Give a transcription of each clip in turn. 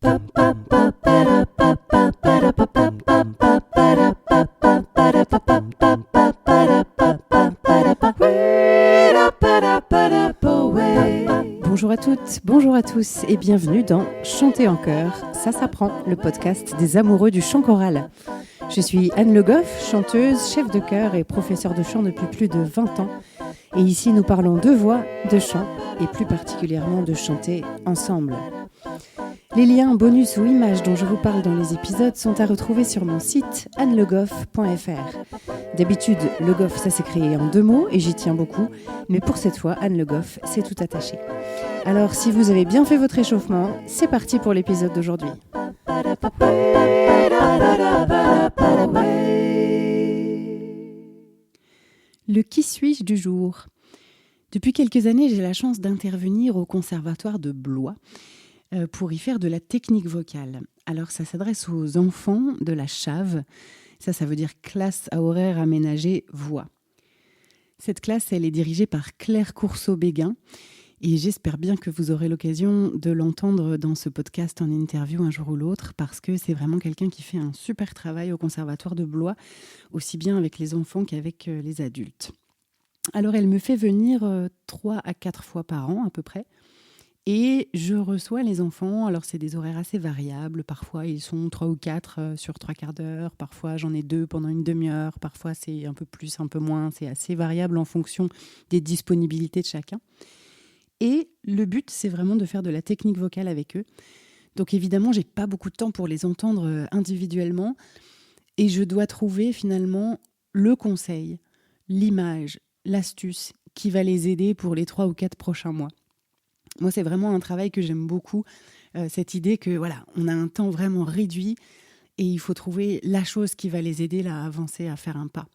Bonjour à toutes, bonjour à tous et bienvenue dans Chanter en chœur, ça s'apprend, le podcast des amoureux du chant choral. Je suis Anne Le Goff, chanteuse, chef de chœur et professeure de chant depuis plus de 20 ans. Et ici, nous parlons de voix, de chant et plus particulièrement de chanter ensemble. Les liens, bonus ou images dont je vous parle dans les épisodes sont à retrouver sur mon site annelegoff.fr. D'habitude, Le Goff, ça s'écrit en 2 mots et j'y tiens beaucoup, mais pour cette fois, Anne Le Goff, c'est tout attaché. Alors, si vous avez bien fait votre échauffement, c'est parti pour l'épisode d'aujourd'hui. Le qui suis-je du jour. Depuis quelques années, j'ai la chance d'intervenir au Conservatoire de Blois pour y faire de la technique vocale. Alors, ça s'adresse aux enfants de la CHAV. Ça veut dire classe à horaire aménagé voix. Cette classe, elle est dirigée par Claire Courceau-Béguin. Et j'espère bien que vous aurez l'occasion de l'entendre dans ce podcast en interview un jour ou l'autre, parce que c'est vraiment quelqu'un qui fait un super travail au Conservatoire de Blois, aussi bien avec les enfants qu'avec les adultes. Alors, elle me fait venir 3 à 4 fois par an à peu près, et je reçois les enfants. Alors, c'est des horaires assez variables. Parfois, ils sont 3 ou 4 sur 3 quarts d'heure. Parfois, j'en ai 2 pendant une demi-heure. Parfois, c'est un peu plus, un peu moins. C'est assez variable en fonction des disponibilités de chacun. Et le but, c'est vraiment de faire de la technique vocale avec eux. Donc évidemment, j'ai pas beaucoup de temps pour les entendre individuellement. Et je dois trouver finalement le conseil, l'image, l'astuce qui va les aider pour les 3 ou 4 prochains mois. Moi, c'est vraiment un travail que j'aime beaucoup. Cette idée que voilà, on a un temps vraiment réduit et il faut trouver la chose qui va les aider là, à avancer, à faire un pas.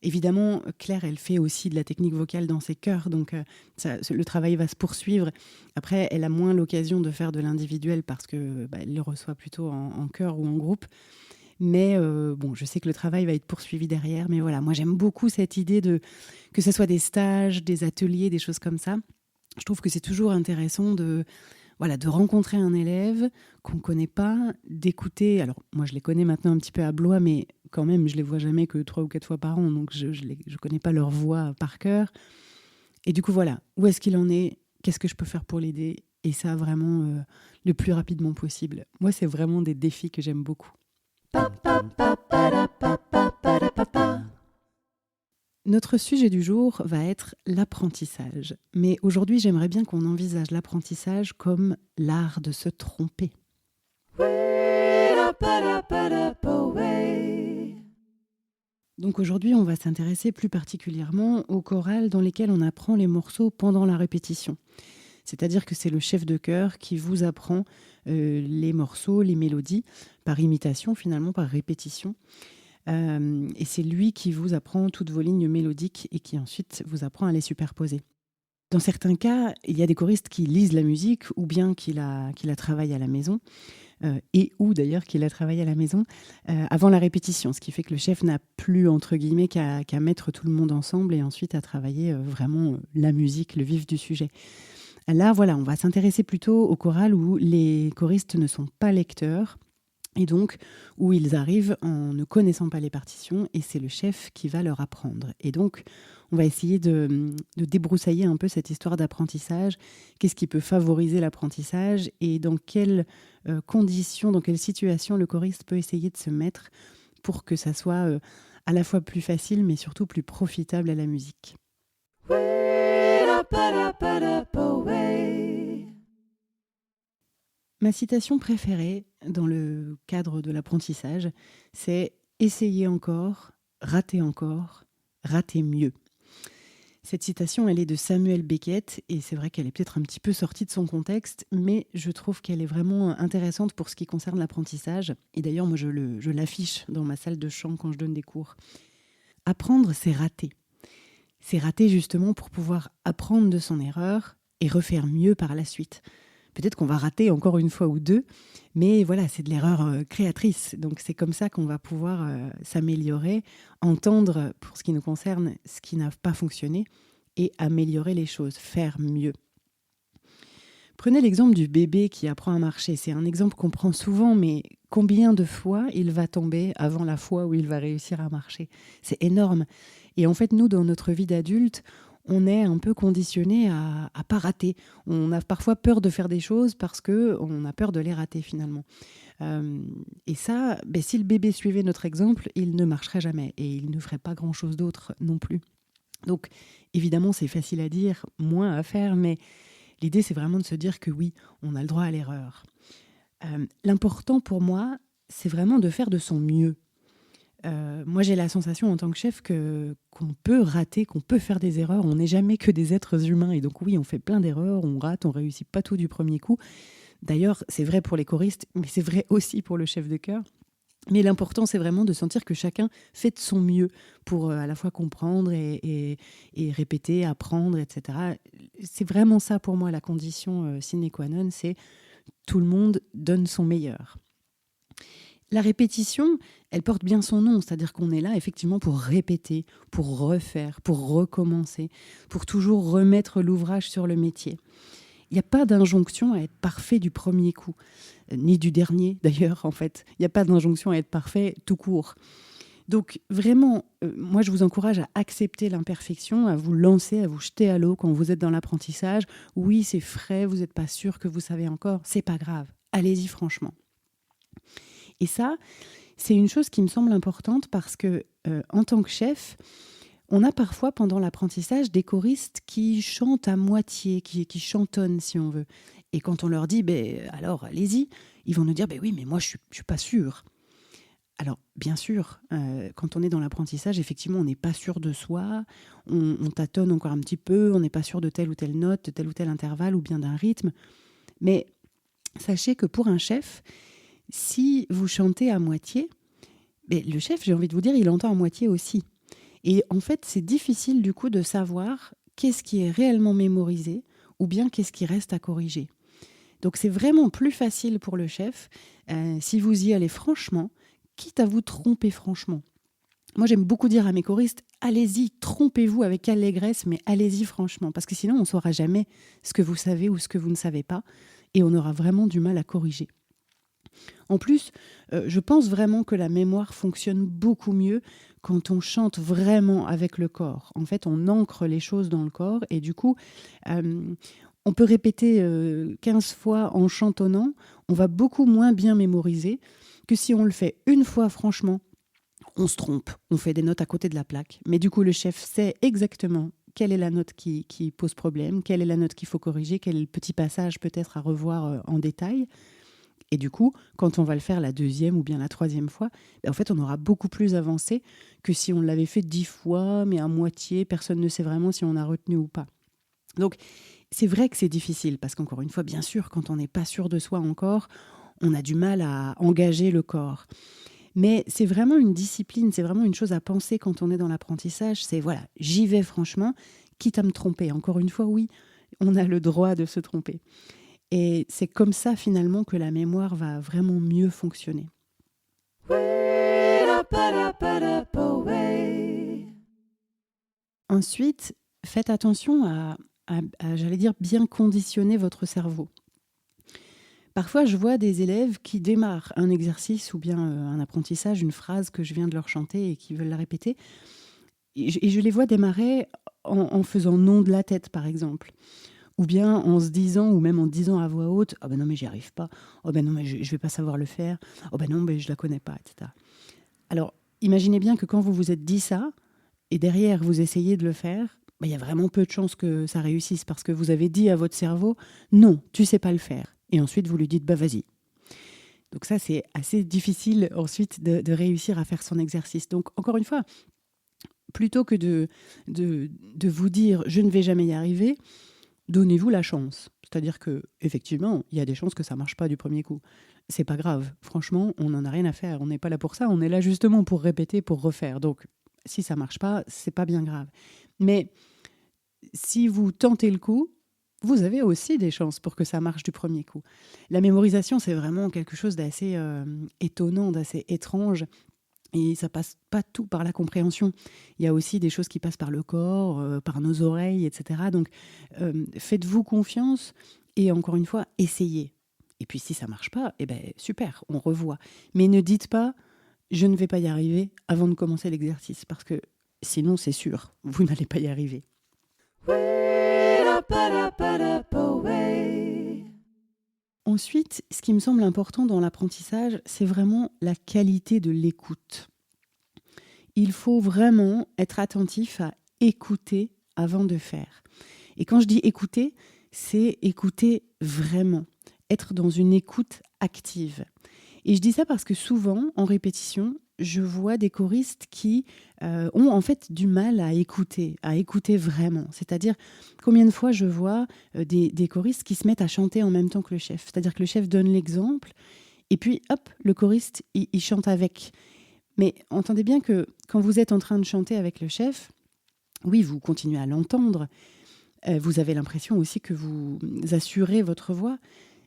Évidemment, Claire, elle fait aussi de la technique vocale dans ses chœurs, donc le travail va se poursuivre. Après, elle a moins l'occasion de faire de l'individuel parce que elle le reçoit plutôt en chœur ou en groupe. Mais je sais que le travail va être poursuivi derrière. Mais voilà, moi, j'aime beaucoup cette idée que ce soit des stages, des ateliers, des choses comme ça. Je trouve que c'est toujours intéressant de rencontrer un élève qu'on ne connaît pas, d'écouter. Alors, moi, je les connais maintenant un petit peu à Blois, mais quand même, je ne les vois jamais que 3 ou 4 fois par an, donc je ne connais pas leur voix par cœur. Et du coup, voilà, où est-ce qu'il en est? Qu'est-ce que je peux faire pour l'aider? Et ça, vraiment, le plus rapidement possible. Moi, c'est vraiment des défis que j'aime beaucoup. Notre sujet du jour va être l'apprentissage. Mais aujourd'hui, j'aimerais bien qu'on envisage l'apprentissage comme l'art de se tromper. Donc aujourd'hui, on va s'intéresser plus particulièrement aux chorales dans lesquelles on apprend les morceaux pendant la répétition. C'est-à-dire que c'est le chef de chœur qui vous apprend les morceaux, les mélodies, par imitation finalement, par répétition. Et c'est lui qui vous apprend toutes vos lignes mélodiques et qui ensuite vous apprend à les superposer. Dans certains cas, il y a des choristes qui lisent la musique ou bien qui la travaillent à la maison, ou d'ailleurs qui la travaillent à la maison avant la répétition, ce qui fait que le chef n'a plus, entre guillemets, qu'à mettre tout le monde ensemble et ensuite à travailler vraiment la musique, le vif du sujet. Là, voilà, on va s'intéresser plutôt aux chorales où les choristes ne sont pas lecteurs, et donc où ils arrivent en ne connaissant pas les partitions et c'est le chef qui va leur apprendre. Et donc, on va essayer de débroussailler un peu cette histoire d'apprentissage. Qu'est-ce qui peut favoriser l'apprentissage et dans quelles conditions, dans quelles situations le choriste peut essayer de se mettre pour que ça soit à la fois plus facile mais surtout plus profitable à la musique. Ma citation préférée dans le cadre de l'apprentissage, c'est « Essayez encore, ratez mieux ». Cette citation, elle est de Samuel Beckett et c'est vrai qu'elle est peut-être un petit peu sortie de son contexte, mais je trouve qu'elle est vraiment intéressante pour ce qui concerne l'apprentissage. Et d'ailleurs, moi, je l'affiche dans ma salle de chant quand je donne des cours. Apprendre, c'est rater. C'est rater justement pour pouvoir apprendre de son erreur et refaire mieux par la suite. Peut-être qu'on va rater encore une fois ou 2, mais voilà, c'est de l'erreur créatrice. Donc c'est comme ça qu'on va pouvoir s'améliorer, entendre pour ce qui nous concerne ce qui n'a pas fonctionné et améliorer les choses, faire mieux. Prenez l'exemple du bébé qui apprend à marcher. C'est un exemple qu'on prend souvent, mais combien de fois il va tomber avant la fois où il va réussir à marcher? C'est énorme. Et en fait, nous, dans notre vie d'adulte, on est un peu conditionné à pas rater. On a parfois peur de faire des choses parce qu'on a peur de les rater finalement. Et ça, si le bébé suivait notre exemple, il ne marcherait jamais et il ne ferait pas grand-chose d'autre non plus. Donc, évidemment, c'est facile à dire, moins à faire, mais l'idée, c'est vraiment de se dire que oui, on a le droit à l'erreur. L'important pour moi, c'est vraiment de faire de son mieux. Moi, j'ai la sensation en tant que chef qu'on peut rater, qu'on peut faire des erreurs. On n'est jamais que des êtres humains. Et donc oui, on fait plein d'erreurs, on rate, on réussit pas tout du premier coup. D'ailleurs, c'est vrai pour les choristes, mais c'est vrai aussi pour le chef de chœur. Mais l'important, c'est vraiment de sentir que chacun fait de son mieux pour à la fois comprendre et répéter, apprendre, etc. C'est vraiment ça pour moi la condition sine qua non, c'est tout le monde donne son meilleur. La répétition, elle porte bien son nom, c'est-à-dire qu'on est là effectivement pour répéter, pour refaire, pour recommencer, pour toujours remettre l'ouvrage sur le métier. Il n'y a pas d'injonction à être parfait du premier coup, ni du dernier d'ailleurs en fait. Il n'y a pas d'injonction à être parfait tout court. Donc vraiment, moi je vous encourage à accepter l'imperfection, à vous lancer, à vous jeter à l'eau quand vous êtes dans l'apprentissage. Oui, c'est frais, vous n'êtes pas sûr que vous savez encore, c'est pas grave. Allez-y franchement. Et ça, c'est une chose qui me semble importante parce que en tant que chef, on a parfois pendant l'apprentissage des choristes qui chantent à moitié, qui chantonnent si on veut. Et quand on leur dit alors allez-y, ils vont nous dire oui mais moi je suis pas sûr. Alors bien sûr, quand on est dans l'apprentissage, effectivement on n'est pas sûr de soi, on tâtonne encore un petit peu, on n'est pas sûr de telle ou telle note, de tel ou tel intervalle ou bien d'un rythme. Mais sachez que pour un chef, si vous chantez à moitié, le chef, j'ai envie de vous dire, il entend à moitié aussi. Et en fait, c'est difficile du coup de savoir qu'est-ce qui est réellement mémorisé ou bien qu'est-ce qui reste à corriger. Donc c'est vraiment plus facile pour le chef si vous y allez franchement, quitte à vous tromper franchement. Moi, j'aime beaucoup dire à mes choristes, allez-y, trompez-vous avec allégresse, mais allez-y franchement, parce que sinon, on ne saura jamais ce que vous savez ou ce que vous ne savez pas, et on aura vraiment du mal à corriger. En plus, je pense vraiment que la mémoire fonctionne beaucoup mieux quand on chante vraiment avec le corps. En fait, on ancre les choses dans le corps et du coup, on peut répéter 15 fois en chantonnant, on va beaucoup moins bien mémoriser que si on le fait une fois franchement, on se trompe, on fait des notes à côté de la plaque. Mais du coup, le chef sait exactement quelle est la note qui pose problème, quelle est la note qu'il faut corriger, quel est le petit passage peut-être à revoir en détail. Et du coup, quand on va le faire la deuxième ou bien la troisième fois, en fait, on aura beaucoup plus avancé que si on l'avait fait 10 fois, mais à moitié, personne ne sait vraiment si on a retenu ou pas. Donc, c'est vrai que c'est difficile, parce qu'encore une fois, bien sûr, quand on n'est pas sûr de soi encore, on a du mal à engager le corps. Mais c'est vraiment une discipline, c'est vraiment une chose à penser quand on est dans l'apprentissage, c'est voilà, j'y vais franchement, quitte à me tromper. Encore une fois, oui, on a le droit de se tromper. Et c'est comme ça finalement que la mémoire va vraiment mieux fonctionner. Ensuite, faites attention à, j'allais dire, bien conditionner votre cerveau. Parfois, je vois des élèves qui démarrent un exercice ou bien un apprentissage, une phrase que je viens de leur chanter et qui veulent la répéter. Et je les vois démarrer en faisant non de la tête, par exemple. Ou bien en se disant, ou même en disant à voix haute, « Ah ben non, mais j'y arrive pas. Oh ben non, mais je vais pas savoir le faire. Oh ben non, mais je la connais pas, etc. » Alors, imaginez bien que quand vous vous êtes dit ça, et derrière vous essayez de le faire, il y a vraiment peu de chances que ça réussisse parce que vous avez dit à votre cerveau, « Non, tu sais pas le faire. » Et ensuite, vous lui dites, « Bah vas-y. » Donc ça, c'est assez difficile ensuite de réussir à faire son exercice. Donc, encore une fois, plutôt que de vous dire, « Je ne vais jamais y arriver », donnez-vous la chance. C'est-à-dire que effectivement, il y a des chances que ça marche pas du premier coup. C'est pas grave. Franchement, on n'en a rien à faire. On n'est pas là pour ça. On est là justement pour répéter, pour refaire. Donc, si ça marche pas, c'est pas bien grave. Mais si vous tentez le coup, vous avez aussi des chances pour que ça marche du premier coup. La mémorisation, c'est vraiment quelque chose d'assez étonnant, d'assez étrange. Et ça passe pas tout par la compréhension. Il y a aussi des choses qui passent par le corps, par nos oreilles, etc. Donc, faites-vous confiance Et encore une fois, essayez. Et puis si ça marche pas, super, on revoit. Mais ne dites pas je ne vais pas y arriver avant de commencer l'exercice, parce que sinon c'est sûr, vous n'allez pas y arriver. Ensuite, ce qui me semble important dans l'apprentissage, c'est vraiment la qualité de l'écoute. Il faut vraiment être attentif à écouter avant de faire. Et quand je dis écouter, c'est écouter vraiment, être dans une écoute active. Et je dis ça parce que souvent, en répétition, je vois des choristes qui ont en fait du mal à écouter vraiment. C'est-à-dire, combien de fois je vois des choristes qui se mettent à chanter en même temps que le chef. C'est-à-dire que le chef donne l'exemple, et puis hop, le choriste, il chante avec. Mais entendez bien que quand vous êtes en train de chanter avec le chef, oui, vous continuez à l'entendre, vous avez l'impression aussi que vous assurez votre voix,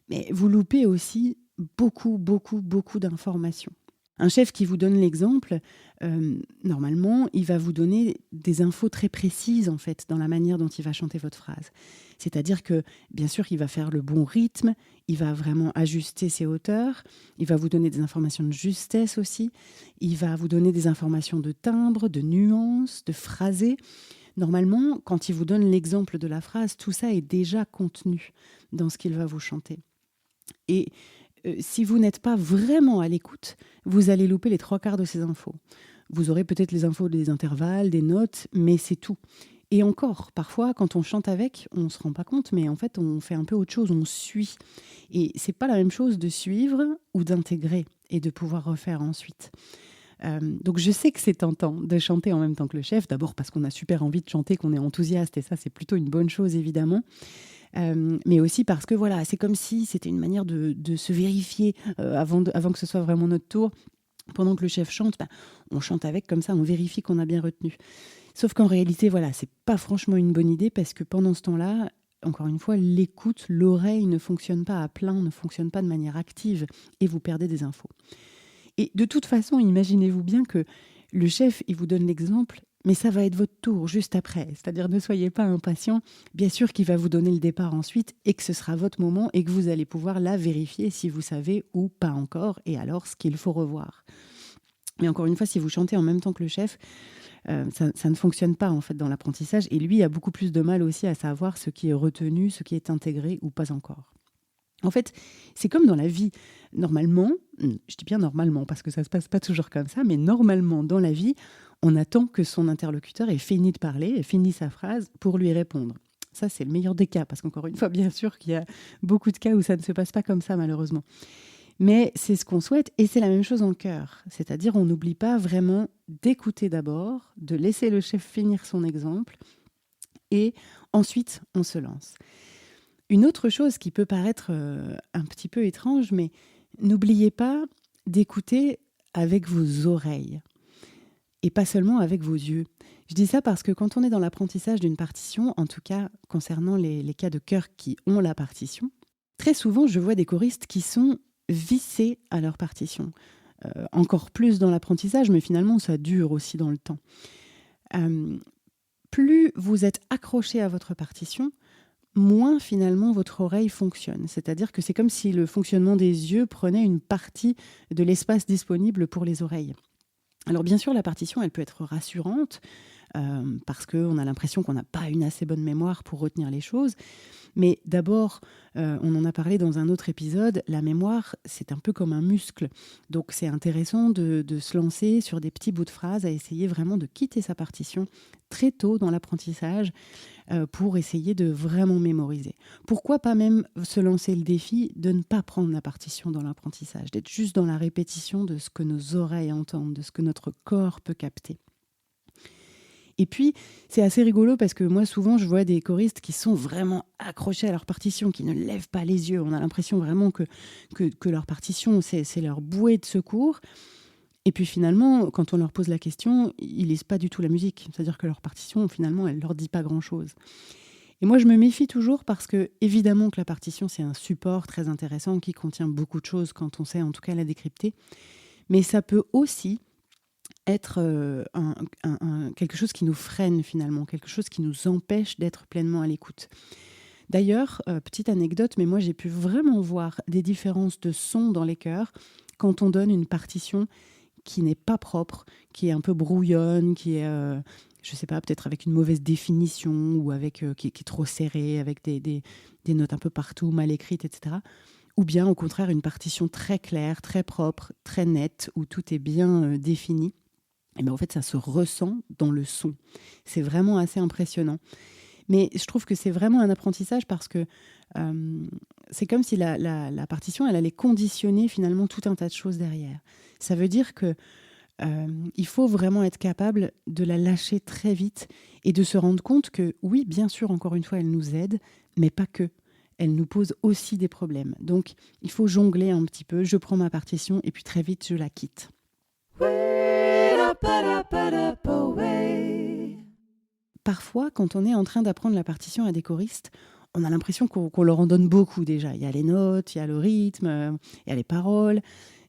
mais vous loupez aussi beaucoup d'informations. Un chef qui vous donne l'exemple, normalement, il va vous donner des infos très précises, en fait, dans la manière dont il va chanter votre phrase. C'est-à-dire que, bien sûr, il va faire le bon rythme, il va vraiment ajuster ses hauteurs, il va vous donner des informations de justesse aussi, il va vous donner des informations de timbre, de nuances, de phrasé. Normalement, quand il vous donne l'exemple de la phrase, tout ça est déjà contenu dans ce qu'il va vous chanter. Et si vous n'êtes pas vraiment à l'écoute, vous allez louper les 3/4 de ces infos. Vous aurez peut-être les infos des intervalles, des notes, mais c'est tout. Et encore, parfois, quand on chante avec, on ne se rend pas compte, mais en fait, on fait un peu autre chose, on suit. Et c'est pas la même chose de suivre ou d'intégrer et de pouvoir refaire ensuite. Donc je sais que c'est tentant de chanter en même temps que le chef, d'abord parce qu'on a super envie de chanter, qu'on est enthousiaste, et ça, c'est plutôt une bonne chose, évidemment. Mais aussi parce que voilà, c'est comme si c'était une manière de se vérifier avant que ce soit vraiment notre tour. Pendant que le chef chante, on chante avec, comme ça on vérifie qu'on a bien retenu. Sauf qu'en réalité, voilà, c'est pas franchement une bonne idée, parce que pendant ce temps-là, encore une fois, l'écoute, l'oreille ne fonctionne pas à plein, ne fonctionne pas de manière active, et vous perdez des infos. Et de toute façon, imaginez-vous bien que le chef, il vous donne l'exemple, mais ça va être votre tour juste après. C'est-à-dire, ne soyez pas impatient. Bien sûr qu'il va vous donner le départ ensuite, et que ce sera votre moment, et que vous allez pouvoir la vérifier si vous savez ou pas encore, et alors ce qu'il faut revoir. Mais encore une fois, si vous chantez en même temps que le chef, ça ne fonctionne pas en fait dans l'apprentissage, et lui a beaucoup plus de mal aussi à savoir ce qui est retenu, ce qui est intégré ou pas encore. En fait, c'est comme dans la vie. Normalement, je dis bien normalement parce que ça ne se passe pas toujours comme ça, mais normalement dans la vie, on attend que son interlocuteur ait fini de parler, ait fini sa phrase pour lui répondre. Ça, c'est le meilleur des cas, parce qu'encore une fois, bien sûr qu'il y a beaucoup de cas où ça ne se passe pas comme ça, malheureusement. Mais c'est ce qu'on souhaite, et c'est la même chose en chœur. C'est-à-dire, on n'oublie pas vraiment d'écouter d'abord, de laisser le chef finir son exemple, et ensuite, on se lance. Une autre chose qui peut paraître un petit peu étrange, mais n'oubliez pas d'écouter avec vos oreilles et pas seulement avec vos yeux. Je dis ça parce que quand on est dans l'apprentissage d'une partition, en tout cas concernant les cas de chœur qui ont la partition, très souvent je vois des choristes qui sont vissés à leur partition. Encore plus dans l'apprentissage, mais finalement ça dure aussi dans le temps. Plus vous êtes accroché à votre partition, moins finalement votre oreille fonctionne. C'est-à-dire que c'est comme si le fonctionnement des yeux prenait une partie de l'espace disponible pour les oreilles. Alors bien sûr, la partition, elle peut être rassurante, parce qu'on a l'impression qu'on n'a pas une assez bonne mémoire pour retenir les choses. Mais d'abord, on en a parlé dans un autre épisode, la mémoire, c'est un peu comme un muscle. Donc c'est intéressant de se lancer sur des petits bouts de phrases, à essayer vraiment de quitter sa partition très tôt dans l'apprentissage, pour essayer de vraiment mémoriser. Pourquoi pas même se lancer le défi de ne pas prendre la partition dans l'apprentissage, d'être juste dans la répétition de ce que nos oreilles entendent, de ce que notre corps peut capter. Et puis, c'est assez rigolo parce que moi, souvent, je vois des choristes qui sont vraiment accrochés à leur partition, qui ne lèvent pas les yeux. On a l'impression vraiment que leur partition, c'est leur bouée de secours. Et puis finalement, quand on leur pose la question, ils lisent pas du tout la musique. C'est-à-dire que leur partition, finalement, elle leur dit pas grand-chose. Et moi, je me méfie toujours parce que, évidemment, que la partition, c'est un support très intéressant qui contient beaucoup de choses quand on sait en tout cas la décrypter. Mais ça peut aussi être quelque chose qui nous freine finalement, quelque chose qui nous empêche d'être pleinement à l'écoute. D'ailleurs, petite anecdote, mais moi j'ai pu vraiment voir des différences de son dans les chœurs quand on donne une partition qui n'est pas propre, qui est un peu brouillonne, qui est, je sais pas, peut-être avec une mauvaise définition ou avec qui est trop serrée, avec des notes un peu partout, mal écrites, etc. Ou bien au contraire une partition très claire, très propre, très nette, où tout est bien défini. Et bien en fait ça se ressent dans le son. C'est vraiment assez impressionnant. Mais je trouve que c'est vraiment un apprentissage parce que c'est comme si la partition, elle allait conditionner finalement tout un tas de choses derrière. Ça veut dire que il faut vraiment être capable de la lâcher très vite et de se rendre compte que oui, bien sûr, encore une fois, elle nous aide, mais pas que. Elle nous pose aussi des problèmes. Donc, il faut jongler un petit peu. Je prends ma partition et puis très vite, je la quitte. Parfois, quand on est en train d'apprendre la partition à des choristes, on a l'impression qu'on leur en donne beaucoup déjà. Il y a les notes, il y a le rythme, il y a les paroles.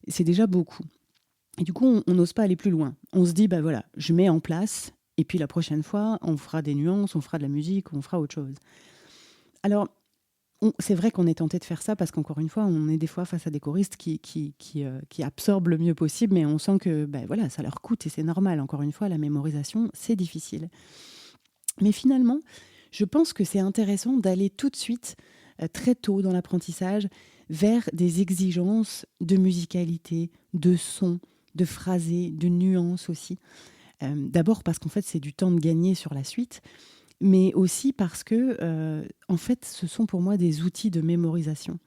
C'est déjà beaucoup. Et du coup, on n'ose pas aller plus loin. On se dit, bah voilà, je mets en place, et puis la prochaine fois, on fera des nuances, on fera de la musique, on fera autre chose. Alors, c'est vrai qu'on est tenté de faire ça parce qu'encore une fois, on est des fois face à des choristes qui absorbent le mieux possible, mais on sent que bah voilà, ça leur coûte et c'est normal. Encore une fois, la mémorisation, c'est difficile. Mais finalement, je pense que c'est intéressant d'aller tout de suite, très tôt dans l'apprentissage, vers des exigences de musicalité, de son, de phrasé, de nuances aussi. D'abord parce qu'en fait, c'est du temps de gagner sur la suite, mais aussi parce que, en fait, ce sont pour moi des outils de mémorisation.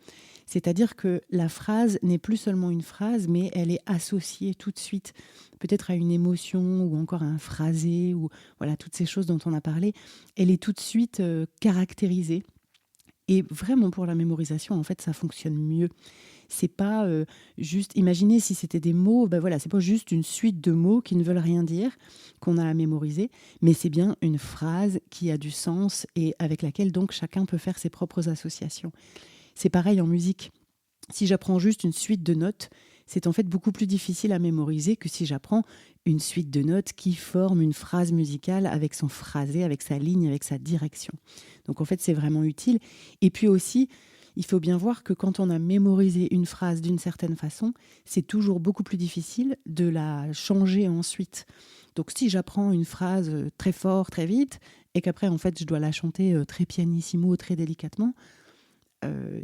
C'est-à-dire que la phrase n'est plus seulement une phrase, mais elle est associée tout de suite, peut-être à une émotion ou encore à un phrasé, ou voilà, toutes ces choses dont on a parlé. Elle est tout de suite caractérisée. Et vraiment, pour la mémorisation, en fait, ça fonctionne mieux. C'est pas juste. Imaginez si c'était des mots, ben voilà, c'est pas juste une suite de mots qui ne veulent rien dire qu'on a à mémoriser, mais c'est bien une phrase qui a du sens et avec laquelle donc chacun peut faire ses propres associations. C'est pareil en musique. Si j'apprends juste une suite de notes, c'est en fait beaucoup plus difficile à mémoriser que si j'apprends une suite de notes qui forme une phrase musicale avec son phrasé, avec sa ligne, avec sa direction. Donc en fait, c'est vraiment utile. Et puis aussi, il faut bien voir que quand on a mémorisé une phrase d'une certaine façon, c'est toujours beaucoup plus difficile de la changer ensuite. Donc si j'apprends une phrase très fort, très vite, et qu'après, en fait, je dois la chanter très pianissimo, très délicatement,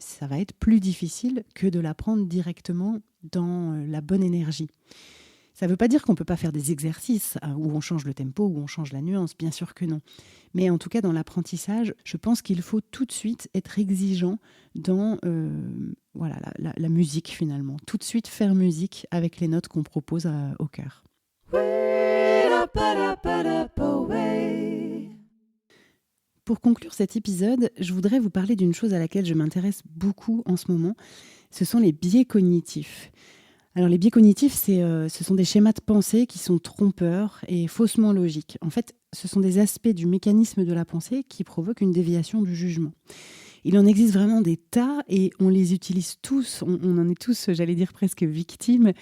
ça va être plus difficile que de l'apprendre directement dans la bonne énergie. Ça ne veut pas dire qu'on ne peut pas faire des exercices où on change le tempo, où on change la nuance, bien sûr que non. Mais en tout cas, dans l'apprentissage, je pense qu'il faut tout de suite être exigeant dans voilà, la musique finalement. Tout de suite faire musique avec les notes qu'on propose au chœur. Pour conclure cet épisode, je voudrais vous parler d'une chose à laquelle je m'intéresse beaucoup en ce moment. Ce sont les biais cognitifs. Alors les biais cognitifs, ce sont des schémas de pensée qui sont trompeurs et faussement logiques. En fait, ce sont des aspects du mécanisme de la pensée qui provoquent une déviation du jugement. Il en existe vraiment des tas et on les utilise tous, on en est tous, j'allais dire presque victimes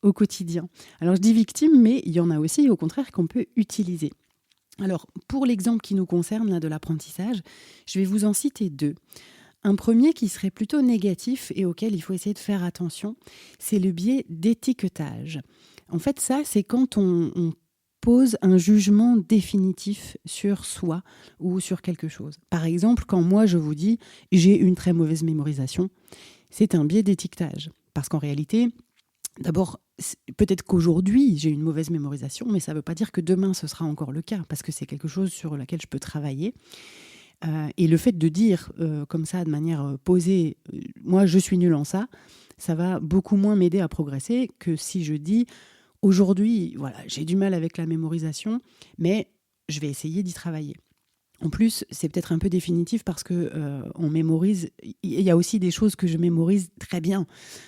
au quotidien. Alors je dis victimes, mais il y en a aussi au contraire qu'on peut utiliser. Alors, pour l'exemple qui nous concerne là, de l'apprentissage, je vais vous en citer deux. Un premier qui serait plutôt négatif et auquel il faut essayer de faire attention, c'est le biais d'étiquetage. En fait, ça, c'est quand on pose un jugement définitif sur soi ou sur quelque chose. Par exemple, quand moi je vous dis « j'ai une très mauvaise mémorisation », c'est un biais d'étiquetage. Parce qu'en réalité, d'abord, peut-être qu'aujourd'hui, j'ai une mauvaise mémorisation, mais ça ne veut pas dire que demain, ce sera encore le cas, parce que c'est quelque chose sur lequel je peux travailler. Et le fait de dire comme ça, de manière posée, moi, je suis nulle en ça, ça va beaucoup moins m'aider à progresser que si je dis, aujourd'hui, voilà, j'ai du mal avec la mémorisation, mais je vais essayer d'y travailler. En plus, c'est peut-être un peu définitif parce que on mémorise. Il y a aussi des choses que je mémorise très bien.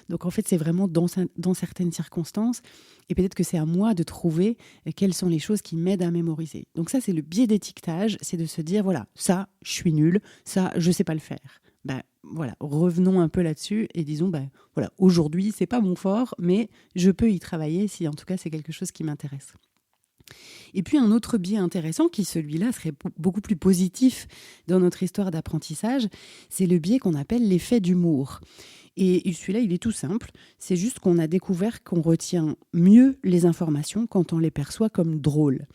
Donc en fait, c'est vraiment dans certaines circonstances. Et peut-être que c'est à moi de trouver quelles sont les choses qui m'aident à mémoriser. Donc ça, c'est le biais d'étiquetage. C'est de se dire, voilà, ça, je suis nulle. Ça, je sais pas le faire. Ben voilà, revenons un peu là-dessus et disons, ben voilà, aujourd'hui, c'est pas mon fort, mais je peux y travailler si en tout cas c'est quelque chose qui m'intéresse. Et puis un autre biais intéressant, qui celui-là serait beaucoup plus positif dans notre histoire d'apprentissage, c'est le biais qu'on appelle l'effet d'humour. Et celui-là, il est tout simple, c'est juste qu'on a découvert qu'on retient mieux les informations quand on les perçoit comme drôles.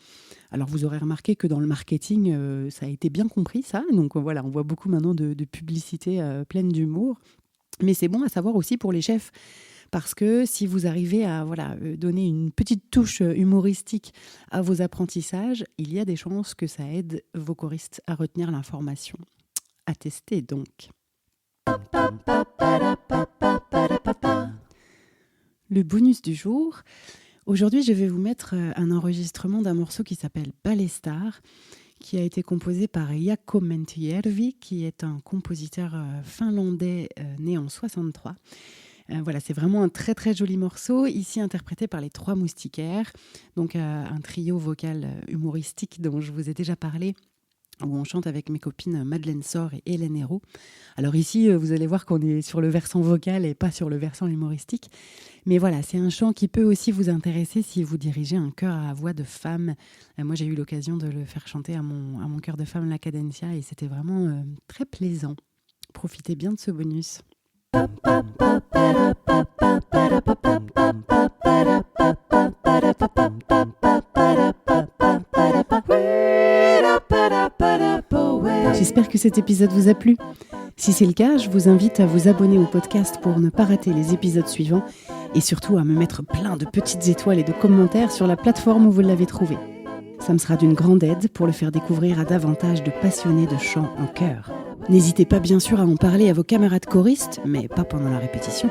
Alors vous aurez remarqué que dans le marketing, ça a été bien compris ça, donc voilà, on voit beaucoup maintenant de publicités pleines d'humour. Mais c'est bon à savoir aussi pour les chefs, parce que si vous arrivez à donner une petite touche humoristique à vos apprentissages, il y a des chances que ça aide vos choristes à retenir l'information. À tester donc. Le bonus du jour. Aujourd'hui, je vais vous mettre un enregistrement d'un morceau qui s'appelle Ballet Star, qui a été composé par Jaakko Mäntyjärvi, qui est un compositeur finlandais né en 63. Voilà, c'est vraiment un très très joli morceau, ici interprété par les Trois Moustiquaires, donc un trio vocal humoristique dont je vous ai déjà parlé, où on chante avec mes copines Madeleine Sor et Hélène Hérault. Alors ici, vous allez voir qu'on est sur le versant vocal et pas sur le versant humoristique. Mais voilà, c'est un chant qui peut aussi vous intéresser si vous dirigez un chœur à voix de femme. Moi, j'ai eu l'occasion de le faire chanter à mon chœur de femme, la Cadencia, et c'était vraiment très plaisant. Profitez bien de ce bonus. J'espère que cet épisode vous a plu. Si c'est le cas, je vous invite à vous abonner au podcast pour ne pas rater les épisodes suivants et surtout à me mettre plein de petites étoiles et de commentaires sur la plateforme où vous l'avez trouvé. Ça me sera d'une grande aide pour le faire découvrir à davantage de passionnés de chant en chœur. N'hésitez pas bien sûr à en parler à vos camarades choristes, mais pas pendant la répétition,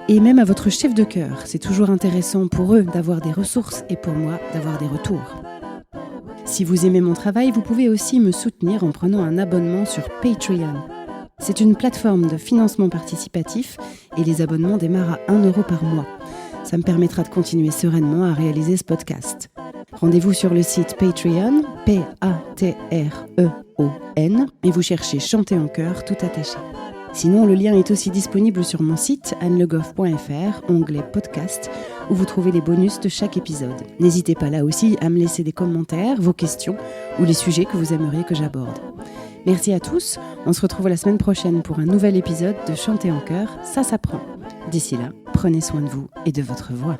et même à votre chef de chœur. C'est toujours intéressant pour eux d'avoir des ressources et pour moi d'avoir des retours. Si vous aimez mon travail, vous pouvez aussi me soutenir en prenant un abonnement sur Patreon. C'est une plateforme de financement participatif et les abonnements démarrent à 1 € par mois. Ça me permettra de continuer sereinement à réaliser ce podcast. Rendez-vous sur le site Patreon, Patreon, et vous cherchez Chanter en chœur tout attaché. Sinon, le lien est aussi disponible sur mon site annelegoff.fr, onglet podcast, où vous trouvez les bonus de chaque épisode. N'hésitez pas là aussi à me laisser des commentaires, vos questions ou les sujets que vous aimeriez que j'aborde. Merci à tous, on se retrouve la semaine prochaine pour un nouvel épisode de Chanter en chœur, ça s'apprend. D'ici là, prenez soin de vous et de votre voix.